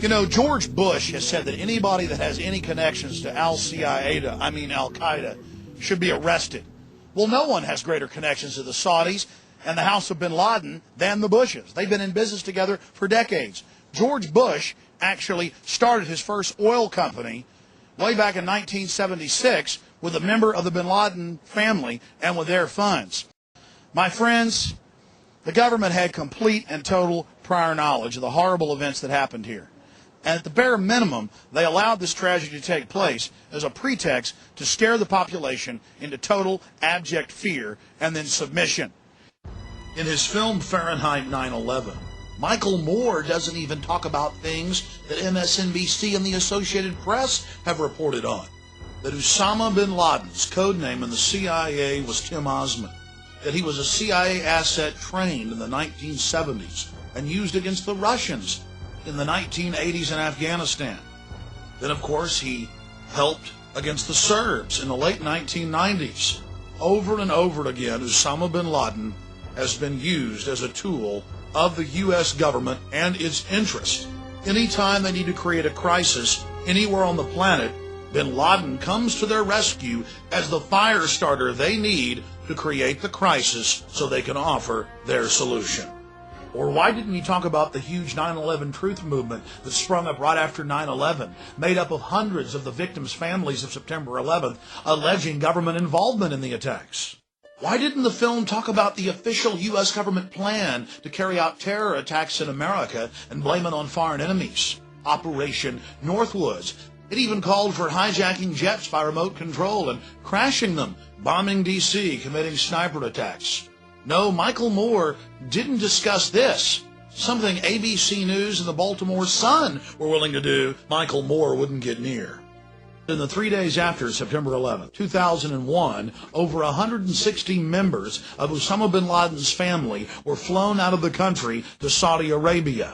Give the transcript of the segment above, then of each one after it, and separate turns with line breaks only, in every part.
You know, George Bush has said that anybody that has any connections to Al-Qaeda, should be arrested. Well, no one has greater connections to the Saudis and the House of bin Laden than the Bushes. They've been in business together for decades. George Bush actually started his first oil company way back in 1976 with a member of the bin Laden family and with their funds. My friends, the government had complete and total prior knowledge of the horrible events that happened here. And at the bare minimum, they allowed this tragedy to take place as a pretext to scare the population into total abject fear and then submission. In his film Fahrenheit 9/11, Michael Moore doesn't even talk about things that MSNBC and the Associated Press have reported on. That Osama bin Laden's code name in the CIA was Tim Osman. That he was a CIA asset trained in the 1970s and used against the Russians in the 1980s in Afghanistan. Then, of course, he helped against the Serbs in the late 1990s. Over and over again, Osama bin Laden has been used as a tool of the U.S. government and its interests. Anytime they need to create a crisis anywhere on the planet, bin Laden comes to their rescue as the fire starter they need to create the crisis so they can offer their solution. Or why didn't he talk about the huge 9/11 truth movement that sprung up right after 9/11, made up of hundreds of the victims' families of September 11th, alleging government involvement in the attacks? Why didn't the film talk about the official U.S. government plan to carry out terror attacks in America and blame it on foreign enemies? Operation Northwoods. It even called for hijacking jets by remote control and crashing them, bombing D.C., committing sniper attacks. No, Michael Moore didn't discuss this. Something ABC News and the Baltimore Sun were willing to do, Michael Moore wouldn't get near. In the 3 days after September 11, 2001, over 160 members of Osama bin Laden's family were flown out of the country to Saudi Arabia.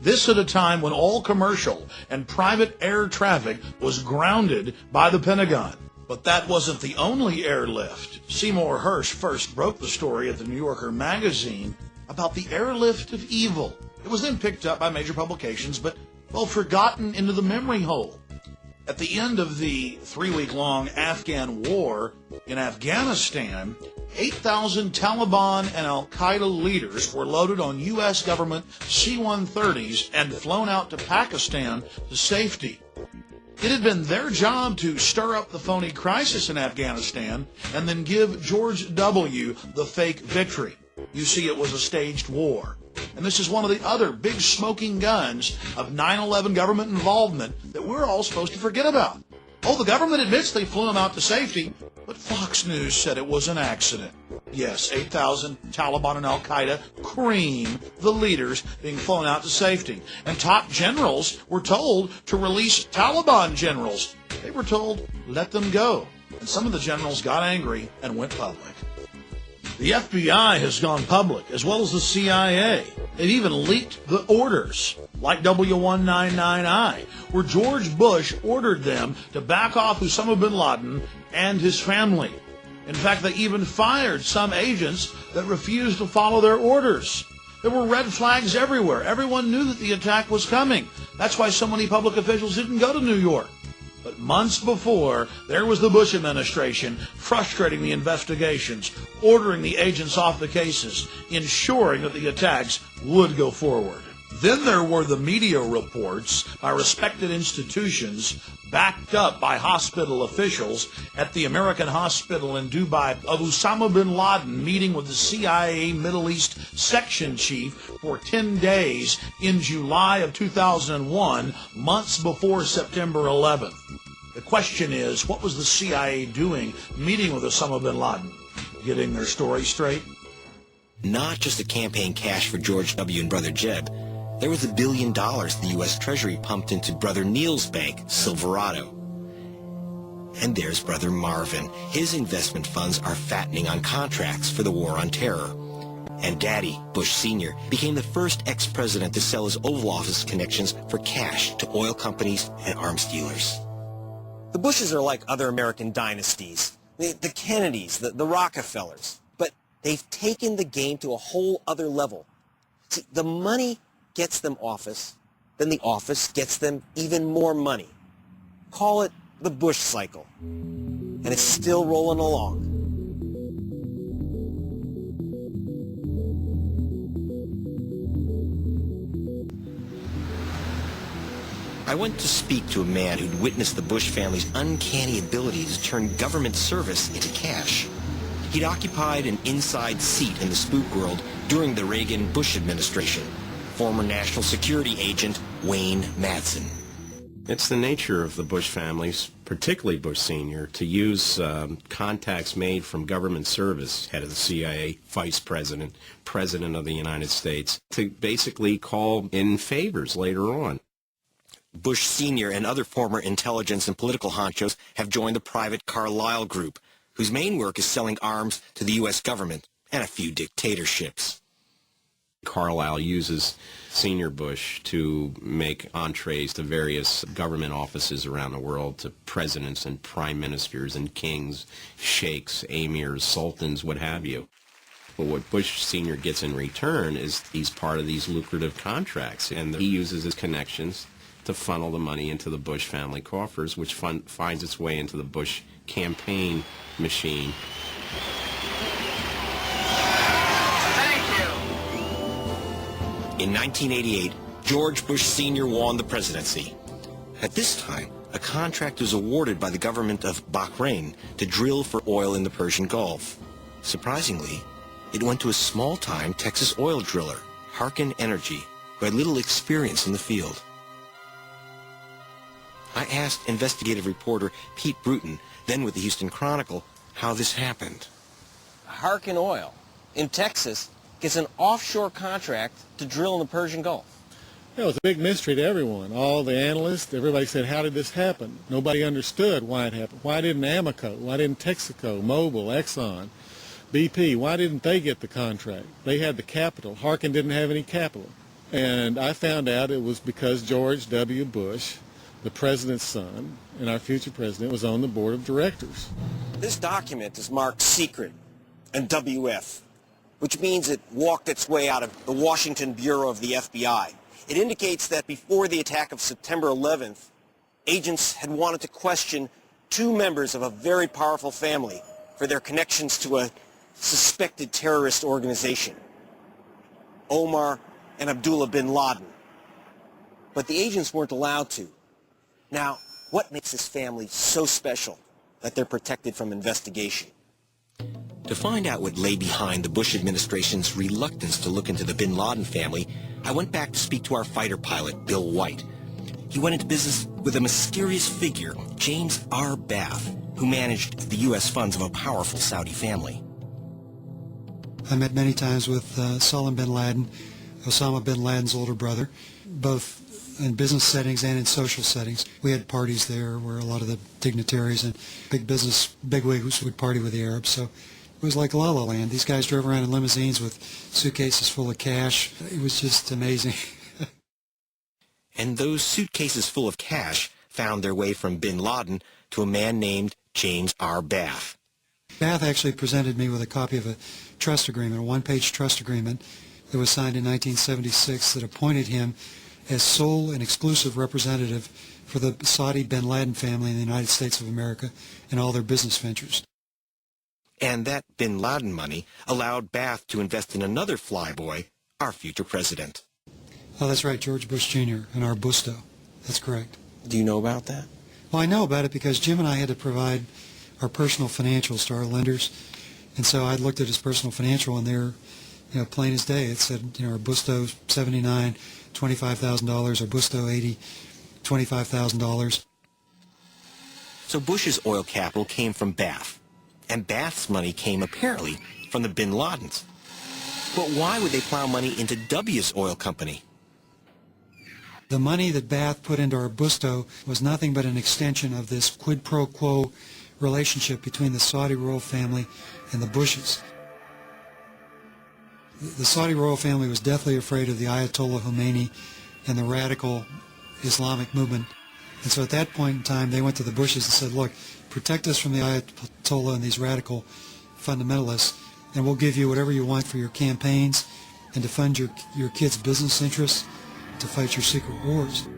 This at a time when all commercial and private air traffic was grounded by the Pentagon. But that wasn't the only airlift. Seymour Hersh first broke the story at the New Yorker magazine about the airlift of evil. It was then picked up by major publications, but, well, forgotten into the memory hole. At the end of the 3-week-long Afghan war in Afghanistan, 8,000 Taliban and Al-Qaeda leaders were loaded on U.S. government C-130s and flown out to Pakistan to safety. It had been their job to stir up the phony crisis in Afghanistan and then give George W. the fake victory. You see, it was a staged war. And this is one of the other big smoking guns of 9/11 government involvement that we're all supposed to forget about. Oh, the government admits they flew them out to safety, but Fox News said it was an accident. Yes, 8,000 Taliban and Al-Qaeda cream the leaders being flown out to safety. And top generals were told to release Taliban generals. They were told, let them go. And some of the generals got angry and went public. The FBI has gone public, as well as the CIA. They've even leaked the orders, like W199I, where George Bush ordered them to back off Osama bin Laden and his family. In fact, they even fired some agents that refused to follow their orders. There were red flags everywhere. Everyone knew that the attack was coming. That's why so many public officials didn't go to New York. But months before, there was the Bush administration frustrating the investigations, ordering the agents off the cases, ensuring that the attacks would go forward. Then there were the media reports by respected institutions, backed up by hospital officials at the American hospital in Dubai, of Osama bin Laden meeting with the CIA Middle East section chief for 10 days in July of 2001, months before September 11th. The question is, what was the CIA doing meeting with Osama bin Laden? Getting their story straight?
Not just the campaign cash for George W. and Brother Jeb. There was $1 billion the U.S. Treasury pumped into Brother Neil's bank, Silverado. And there's Brother Marvin. His investment funds are fattening on contracts for the war on terror. And Daddy, Bush Sr., became the first ex-president to sell his Oval Office connections for cash to oil companies and arms dealers.
The Bushes are like other American dynasties. The Kennedys, the Rockefellers. But they've taken the game to a whole other level. See, the money gets them office, then the office gets them even more money. Call it the Bush cycle. And it's still rolling along.
I went to speak to a man who'd witnessed the Bush family's uncanny ability to turn government service into cash. He'd occupied an inside seat in the spook world during the Reagan-Bush administration. Former National Security Agent Wayne Madsen.
It's the nature of the Bush families, particularly Bush Sr., to use contacts made from government service, head of the CIA, vice president, president of the United States, to basically call in favors later on.
Bush Sr. and other former intelligence and political honchos have joined the private Carlyle Group, whose main work is selling arms to the U.S. government and a few dictatorships.
Carlyle uses Senior Bush to make entrees to various government offices around the world, to presidents and prime ministers and kings, sheikhs, emirs, sultans, what have you. But what Bush Sr. gets in return is he's part of these lucrative contracts, and he uses his connections to funnel the money into the Bush family coffers, which finds its way into the Bush campaign machine.
In 1988, George Bush Sr. won the presidency. At this time, a contract was awarded by the government of Bahrain to drill for oil in the Persian Gulf. Surprisingly, it went to a small-time Texas oil driller, Harken Energy, who had little experience in the field. I asked investigative reporter Pete Bruton, then with the Houston Chronicle, how this happened.
Harken Oil in Texas gets an offshore contract to drill in the Persian Gulf.
It was a big mystery to everyone. All the analysts, everybody said, how did this happen? Nobody understood why it happened. Why didn't Amoco, why didn't Texaco, Mobil, Exxon, BP, why didn't they get the contract? They had the capital. Harken didn't have any capital. And I found out it was because George W. Bush, the president's son, and our future president, was on the board of directors.
This document is marked secret and WF, which means it walked its way out of the Washington Bureau of the FBI. It indicates that before the attack of September 11th, agents had wanted to question two members of a very powerful family for their connections to a suspected terrorist organization, Omar and Abdullah bin Laden. But the agents weren't allowed to. Now, what makes this family so special that they're protected from investigation?
To find out what lay behind the Bush administration's reluctance to look into the bin Laden family, I went back to speak to our fighter pilot, Bill White. He went into business with a mysterious figure, James R. Bath, who managed the U.S. funds of a powerful Saudi family.
I met many times with Osama bin Laden, Osama bin Laden's older brother, both in business settings and in social settings. We had parties there where a lot of the dignitaries and big business bigwigs would party with the Arabs, so it was like La La Land. These guys drove around in limousines with suitcases full of cash. It was just amazing.
And those suitcases full of cash found their way from bin Laden to a man named James R. Bath.
Bath actually presented me with a copy of a trust agreement, a one-page trust agreement that was signed in 1976 that appointed him as sole and exclusive representative for the Saudi bin Laden family in the United States of America and all their business ventures.
And that bin Laden money allowed Bath to invest in another flyboy, our future president.
Oh, that's right, George Bush Jr. and our Busto. That's correct.
Do you know about that?
Well, I know about it because Jim and I had to provide our personal financials to our lenders, and so I looked at his personal financial, and they're, plain as day. It said, our Busto 79, $25,000, our Busto 80, $25,000.
So Bush's oil capital came from Bath, and Bath's money came apparently from the bin Ladens. But why would they plow money into W's oil company?
The money that Bath put into our Busto was nothing but an extension of this quid pro quo relationship between the Saudi royal family and the Bushes. The Saudi royal family was deathly afraid of the Ayatollah Khomeini and the radical Islamic movement. And so at that point in time, they went to the Bushes and said, look, protect us from the Ayatollah and these radical fundamentalists, and we'll give you whatever you want for your campaigns and to fund your kids' business interests. to fight your secret wars.